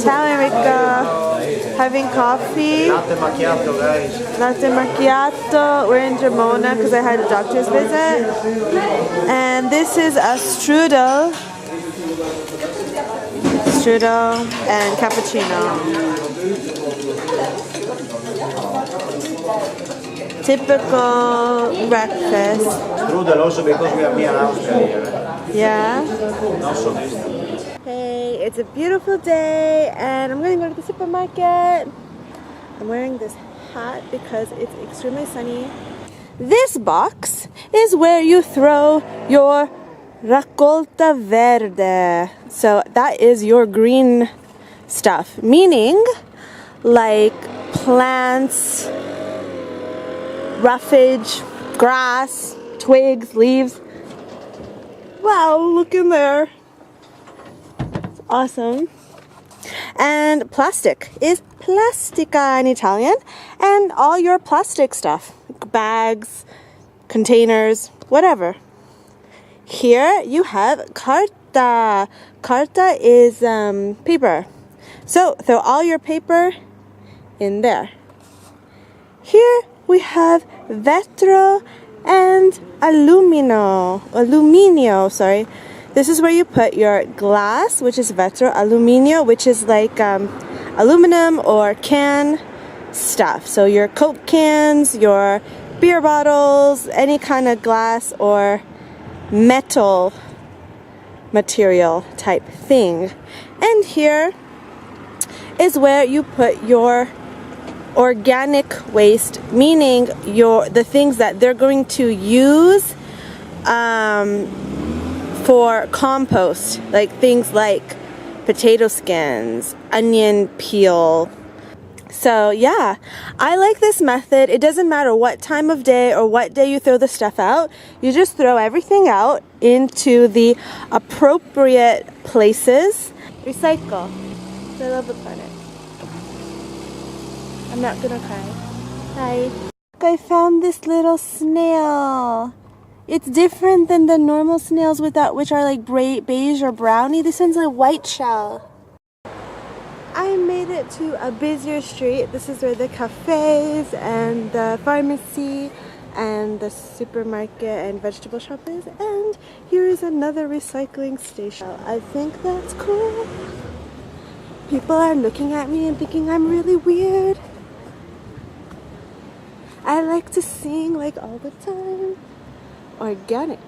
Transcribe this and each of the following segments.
Ciao Enrico. Having coffee. Latte macchiato, guys. Latte macchiato. We're in Gemona because I had a doctor's visit. And this is a strudel. Strudel and cappuccino. Typical breakfast. Strudel also because we have near Austria here. Yeah. Also. Hey, it's a beautiful day and I'm going to go to the supermarket. I'm wearing this hat because it's extremely sunny. This box is where you throw your raccolta verde. So that is your green stuff, meaning like plants, roughage, grass, twigs, leaves. Wow, look in there. It's awesome. And plastic is plastica in Italian, and all your plastic stuff, bags, containers, whatever. Here you have carta. Carta is paper. So throw all your paper in there. Here we have vetro and aluminio, sorry. This is where you put your glass, which is vetro, aluminio, which is like aluminum or can stuff. So your Coke cans, your beer bottles, any kind of glass or metal material type thing. And here is where you put your organic waste, meaning the things that they're going to use for compost, like things like potato skins, onion peel. So yeah, I like this method. It doesn't matter what time of day or what day you throw the stuff out. You just throw everything out into the appropriate places. Recycle. I love the planet. I'm not gonna cry. Hi. I found this little snail. It's different than the normal snails which are like beige or browny. This one's a white shell. I made it to a busier street. This is where the cafes and the pharmacy and the supermarket and vegetable shop is. And here is another recycling station. I think that's cool. People are looking at me and thinking I'm really weird. I like to sing like all the time. Organic.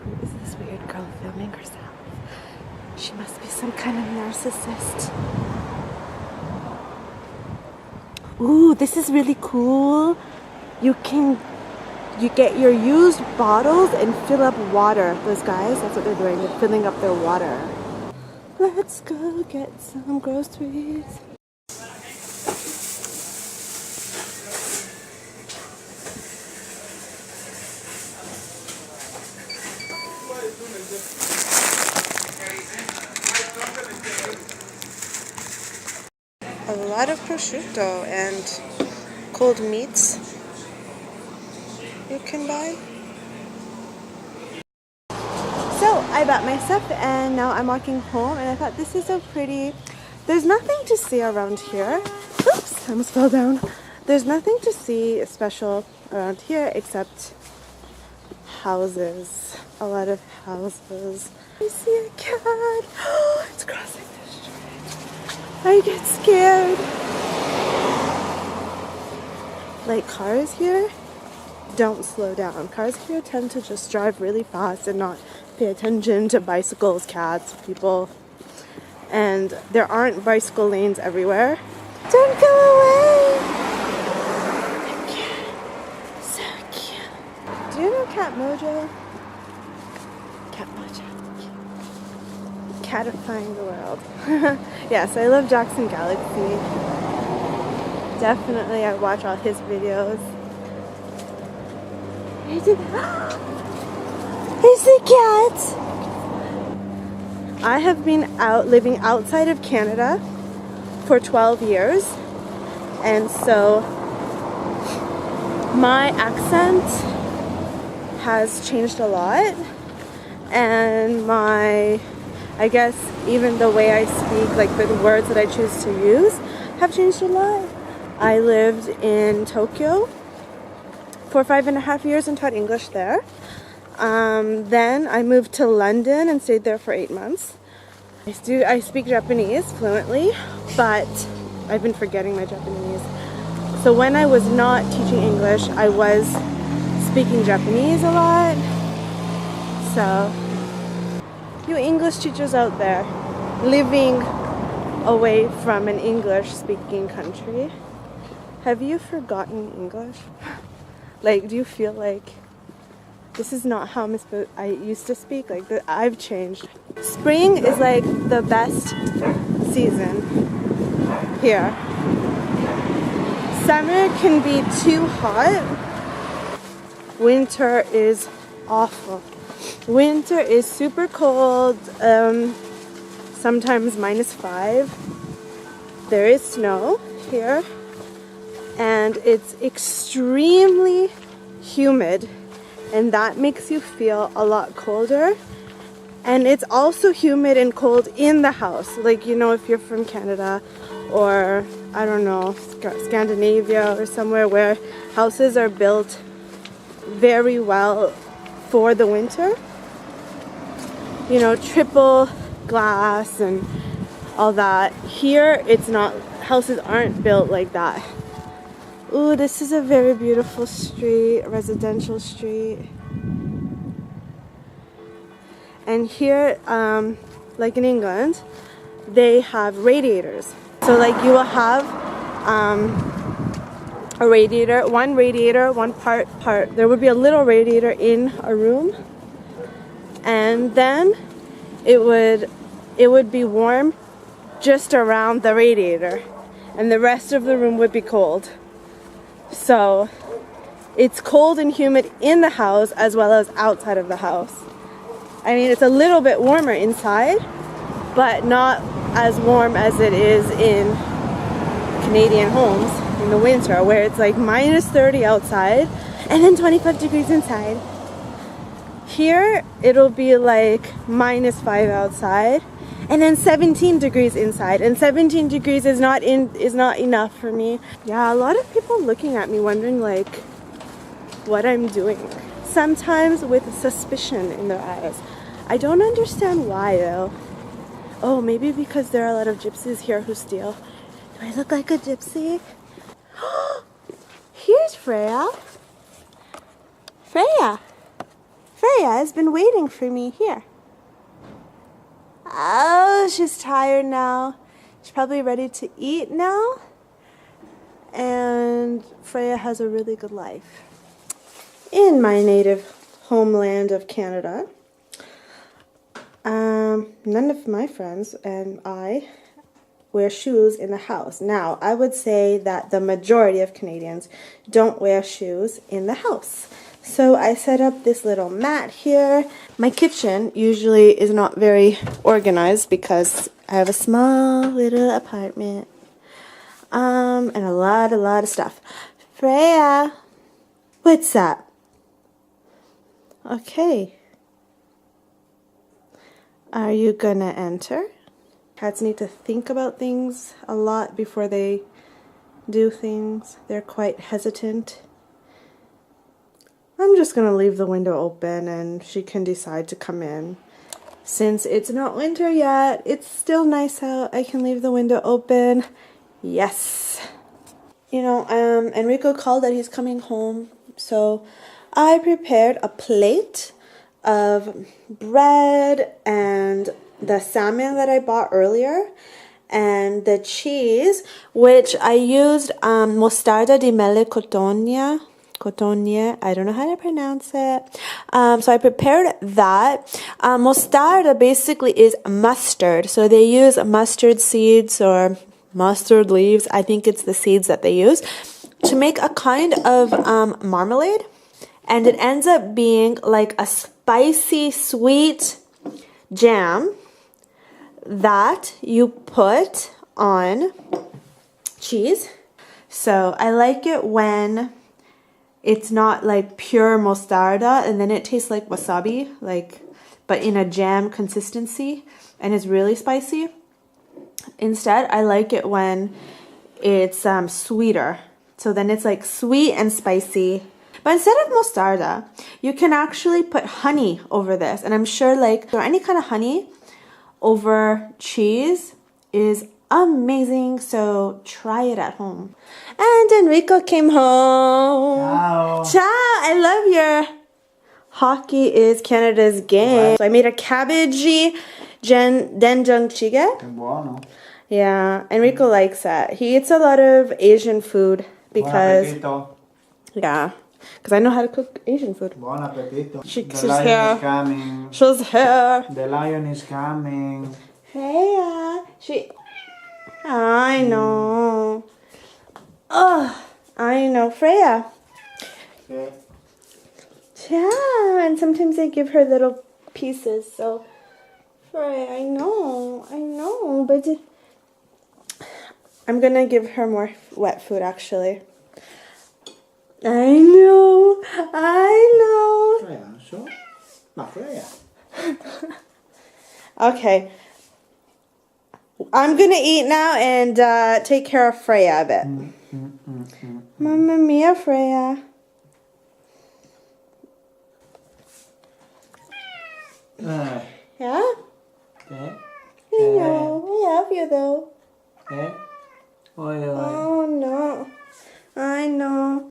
Who is this weird girl filming herself? She must be some kind of narcissist. Ooh, this is really cool. You get your used bottles and fill up water. Those guys, that's what they're doing. They're filling up their water. Let's go get some groceries. A lot of prosciutto and cold meats you can buy. So I bought my stuff and now I'm walking home, and I thought this is so pretty. There's nothing to see around here. Oops, I almost fell down. There's nothing to see special around here except houses. A lot of houses. I see a cat. Oh, it's crossing the street. I get scared. Like cars here don't slow down. Cars here tend to just drive really fast and not pay attention to bicycles, cats, people. And there aren't bicycle lanes everywhere. Don't go away! The cat. So cute. Do you know Cat Mojo? Cat Mojo. Catifying the world. Yes, I love Jackson Galaxy. Definitely, I watch all his videos. There's the cat! I have been living outside of Canada for 12 years, and so my accent has changed a lot, and I guess even the way I speak, like the words that I choose to use have changed a lot. I lived in Tokyo for 5.5 years and taught English there. Then I moved to London and stayed there for 8 months. I speak Japanese fluently, but I've been forgetting my Japanese. So when I was not teaching English, I was speaking Japanese a lot. So, you English teachers out there living away from an English-speaking country, have you forgotten English? Like, do you feel like this is not how I used to speak? Like, I've changed. Spring is like the best season here. Summer can be too hot. Winter is awful. Winter is super cold, sometimes -5. There is snow here, and it's extremely humid, and that makes you feel a lot colder. And it's also humid and cold in the house. Like, you know, if you're from Canada or, I don't know, Scandinavia or somewhere where houses are built very well for the winter. You know, triple glass and all that. Here, it's not, houses aren't built like that. Ooh, this is a very beautiful street, residential street. And here, like in England, they have radiators. So like you will have a radiator, one part, there would be a little radiator in a room, and then it would be warm just around the radiator, and the rest of the room would be cold. So it's cold and humid in the house as well as outside of the house. I mean, it's a little bit warmer inside, but not as warm as it is in Canadian homes in the winter, where it's like -30 outside and then 25 degrees inside. Here, it'll be like -5 outside and then 17 degrees inside, and 17 degrees is not enough for me. Yeah, a lot of people looking at me wondering like what I'm doing, sometimes with suspicion in their eyes. I don't understand why though. Oh, maybe because there are a lot of gypsies here who steal. Do I look like a gypsy? Here's Freya. Freya has been waiting for me here. Oh, she's tired now. She's probably ready to eat now. And Freya has a really good life. In my native homeland of Canada, none of my friends and I wear shoes in the house. Now, I would say that the majority of Canadians don't wear shoes in the house. So I set up this little mat here. My kitchen usually is not very organized because I have a small little apartment. And a lot of stuff. Freya, what's that? Okay. Are you gonna enter? Cats need to think about things a lot before they do things. They're quite hesitant. I'm just gonna leave the window open and she can decide to come in. Since it's not winter yet, it's still nice out. I can leave the window open. Yes. You know, Enrico called that he's coming home, so I prepared a plate of bread and the salmon that I bought earlier and the cheese, which I used mostarda di mele cotogne, I don't know how to pronounce it. So I prepared that. Mostarda basically is mustard, so they use mustard seeds or mustard leaves, I think it's the seeds that they use, to make a kind of marmalade. And it ends up being like a spicy, sweet jam that you put on cheese. So I like it when it's not like pure mostarda, and then it tastes like wasabi, like, but in a jam consistency, and it's really spicy. Instead, I like it when it's sweeter. So then it's like sweet and spicy. But instead of mostarda, you can actually put honey over this. And I'm sure like or any kind of honey over cheese is amazing. So try it at home. And Enrico came home. Ciao. Ciao. I love your hockey is Canada's game. So I made a cabbagey doenjang jjigae. Che buono. Yeah, Enrico likes that. He eats a lot of Asian food because Buon appetito. yeah, because I know how to cook Asian food. Buon appetito. She's The lion here. is coming. She's here. The lion is coming. Freya. I know. Oh, I know. Freya. Okay. Yeah, and sometimes I give her little pieces. So, Freya, I know, but I'm gonna give her more wet food actually. I know. Freya, so? Ma Freya. Okay. I'm gonna eat now and take care of Freya a bit. Mamma mia, Freya.